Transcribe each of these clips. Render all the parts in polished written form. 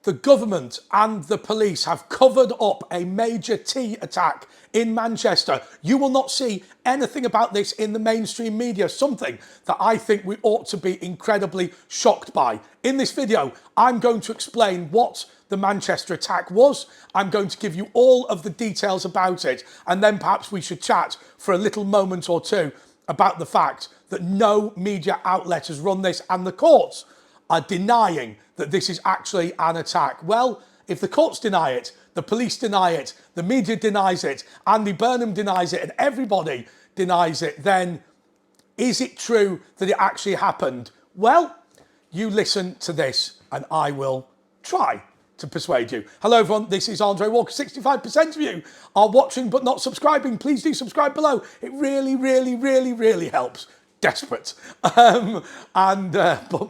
The government and the police have covered up a major tea attack in Manchester. You will not see anything about this in the mainstream media, something that I think we ought to be incredibly shocked by. In this video, I'm going to explain what the Manchester attack was. I'm going to give you all of the details about it, and then perhaps we should chat for a little moment or two about the fact that no media outlet has run this, and the courts are denying that this is actually an attack. Well, if the courts deny it, the police deny it, the media denies it, Andy Burnham denies it, and everybody denies it, then is it true that it actually happened? Well, you listen to this and I will try to persuade you. Hello everyone, this is Andre Walker. 65% of you are watching but not subscribing. Please do subscribe below. It really helps. Desperate. But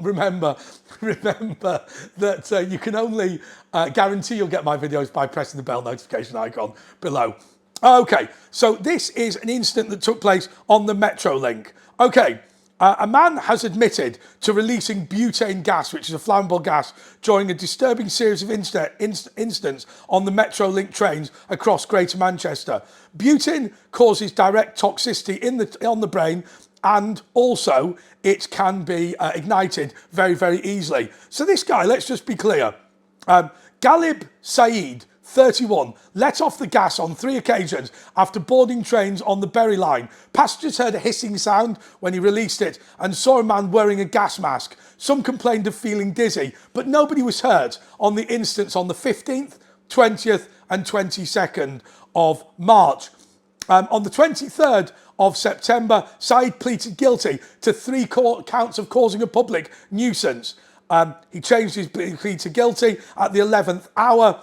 remember that you can only guarantee you'll get my videos by pressing the bell notification icon below. Okay, so this is an incident that took place on the MetroLink. Okay, a man has admitted to releasing butane gas, which is a flammable gas, during a disturbing series of incidents on the MetroLink trains across Greater Manchester. Butane causes direct toxicity on the brain, and also it can be ignited very easily. So this guy, let's just be clear, Ghalid Saeed, 31, let off the gas on 3 occasions after boarding trains on the Bury line. Passengers heard a hissing sound when he released it and saw a man wearing a gas mask. Some complained of feeling dizzy, but nobody was hurt on the incidents on the 15th, 20th and 22nd of March. On the 23rd of September, Saeed pleaded guilty to 3 counts of causing a public nuisance. He changed his plea to guilty at the 11th hour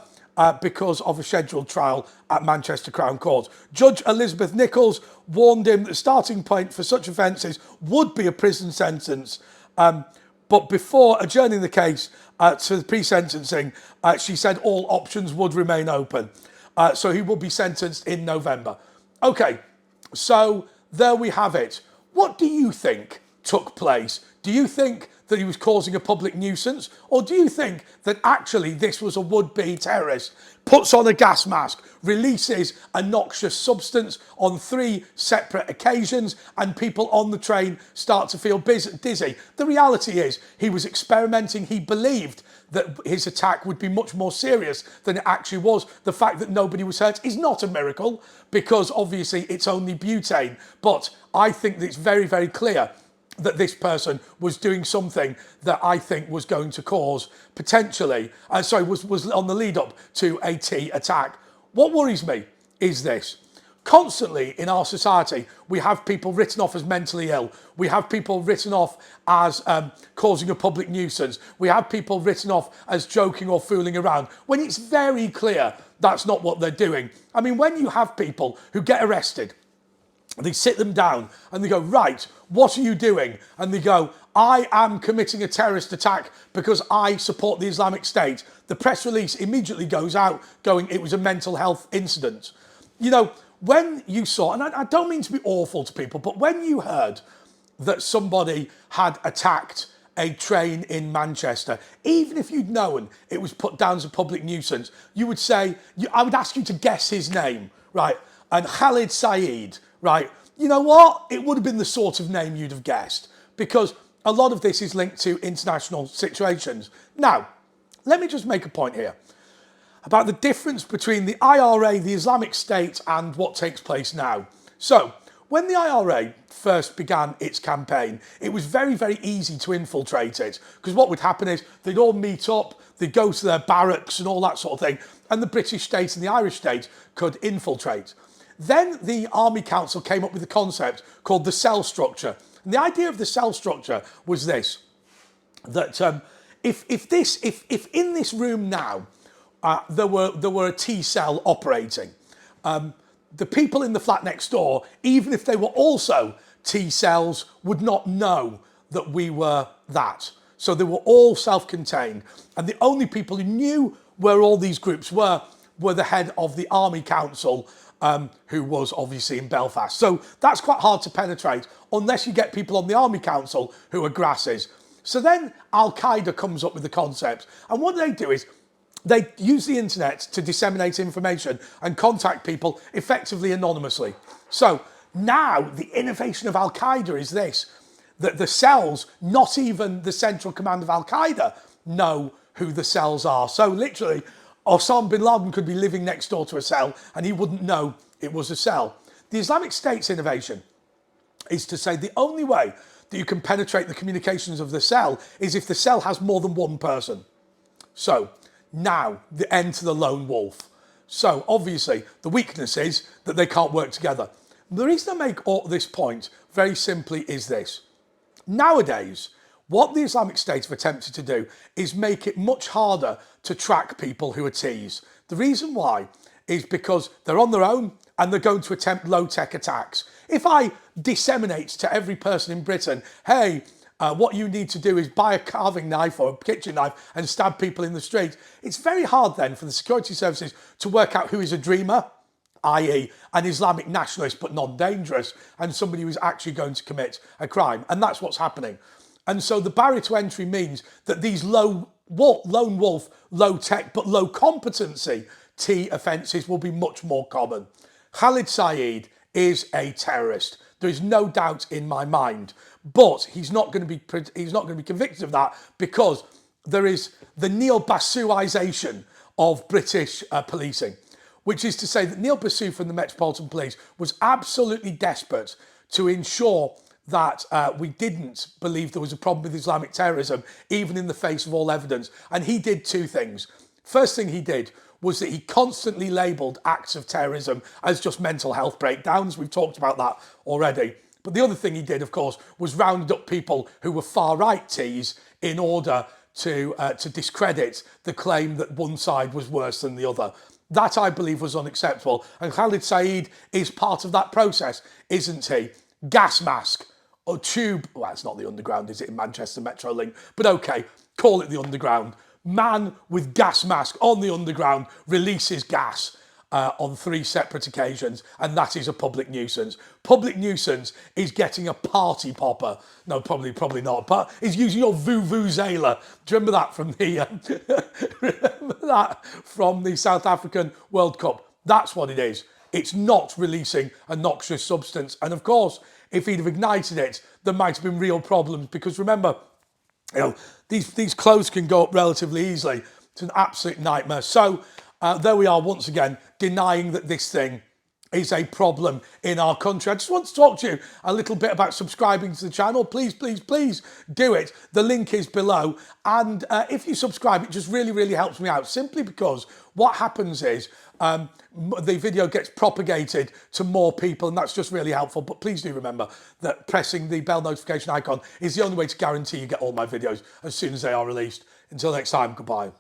because of a scheduled trial at Manchester Crown Court. Judge Elizabeth Nichols warned him that the starting point for such offences would be a prison sentence. But before adjourning the case to the pre-sentencing, she said all options would remain open. So he will be sentenced in November. Okay, so there we have it. What do you think took place? Do you think that he was causing a public nuisance? Or do you think that actually this was a would-be terrorist, puts on a gas mask, releases a noxious substance on 3 separate occasions, and people on the train start to feel dizzy? The reality is he was experimenting. He believed that his attack would be much more serious than it actually was. The fact that nobody was hurt is not a miracle, because obviously it's only butane. But I think that it's very clear that this person was doing something that I think was going to cause potentially, was on the lead up to a tea attack. What worries me is this. Constantly in our society, we have people written off as mentally ill. We have people written off as causing a public nuisance. We have people written off as joking or fooling around, when it's very clear that's not what they're doing. I mean, when you have people who get arrested, they sit them down and they go, right, what are you doing? And they go, I am committing a terrorist attack because I support the Islamic State. The press release immediately goes out going, it was a mental health incident. You know, when you saw, and I don't mean to be awful to people, but when you heard that somebody had attacked a train in Manchester, even if you'd known it was put down as a public nuisance, you would say, I would ask you to guess his name, right? And Ghalid Saeed, right? You know what? It would have been the sort of name you'd have guessed, because a lot of this is linked to international situations. Now, let me just make a point here about the difference between the IRA, the Islamic State, and what takes place now. So, when the IRA first began its campaign, it was very easy to infiltrate it, because what would happen is they'd all meet up, they'd go to their barracks and all that sort of thing, and the British state and the Irish state could infiltrate. Then the Army Council came up with a concept called the cell structure. And the idea of the cell structure was this, that if in this room now there were a T cell operating, the people in the flat next door, even if they were also T cells, would not know that we were that. So they were all self-contained, and the only people who knew where all these groups were the head of the Army Council, who was obviously in Belfast. So that's quite hard to penetrate unless you get people on the Army Council who are grasses. So then Al-Qaeda comes up with the concept, and what they do is They use the internet to disseminate information and contact people effectively anonymously. So now the innovation of Al-Qaeda is this, that the cells, not even the central command of Al-Qaeda, know who the cells are. So literally, Osama bin Laden could be living next door to a cell and he wouldn't know it was a cell. The Islamic State's innovation is to say the only way that you can penetrate the communications of the cell is if the cell has more than one person. So now the end to the lone wolf. So obviously the weakness is that they can't work together. The reason I make all this point very simply is this. Nowadays, what the Islamic State have attempted to do is make it much harder to track people who are T's. The reason why is because they're on their own and they're going to attempt low-tech attacks. If I disseminate to every person in Britain, hey, what you need to do is buy a carving knife or a kitchen knife and stab people in the street, it's very hard then for the security services to work out who is a dreamer, i.e. an Islamic nationalist but non-dangerous, and somebody who is actually going to commit a crime. And that's what's happening. And so the barrier to entry means that these lone wolf, low-tech but low competency T offences will be much more common. Ghalid Saeed is a terrorist. There is no doubt in my mind, but he's not going to be convicted of that because there is the Neil Basuization of British policing, which is to say that Neil Basu from the Metropolitan Police was absolutely desperate to ensure that we didn't believe there was a problem with Islamic terrorism, even in the face of all evidence. And he did two things. First thing he did was that he constantly labelled acts of terrorism as just mental health breakdowns. We've talked about that already. But the other thing he did, of course, was round up people who were far-right Ts in order to discredit the claim that one side was worse than the other. That, I believe, was unacceptable. And Ghalid Saeed is part of that process, isn't he? Gas mask or tube. Well, it's not the underground, is it, in Manchester MetroLink? But okay, call it the underground. Man with gas mask on the underground releases gas on 3 separate occasions, and that is a public nuisance. Public nuisance is getting a party popper. No, probably not, but is using your vuvuzela. Do you remember that from the South African World Cup? That's what it is. It's not releasing a noxious substance. And of course, if he'd have ignited it, there might have been real problems, because remember, you know, these clothes can go up relatively easily. It's an absolute nightmare. So there we are once again, denying that this thing is a problem in our country. I just want to talk to you a little bit about subscribing to the channel. Please, please, please do it. The link is below. And if you subscribe, it just really, really helps me out, simply because what happens is the video gets propagated to more people, and that's just really helpful. But please do remember that pressing the bell notification icon is the only way to guarantee you get all my videos as soon as they are released. Until next time, goodbye.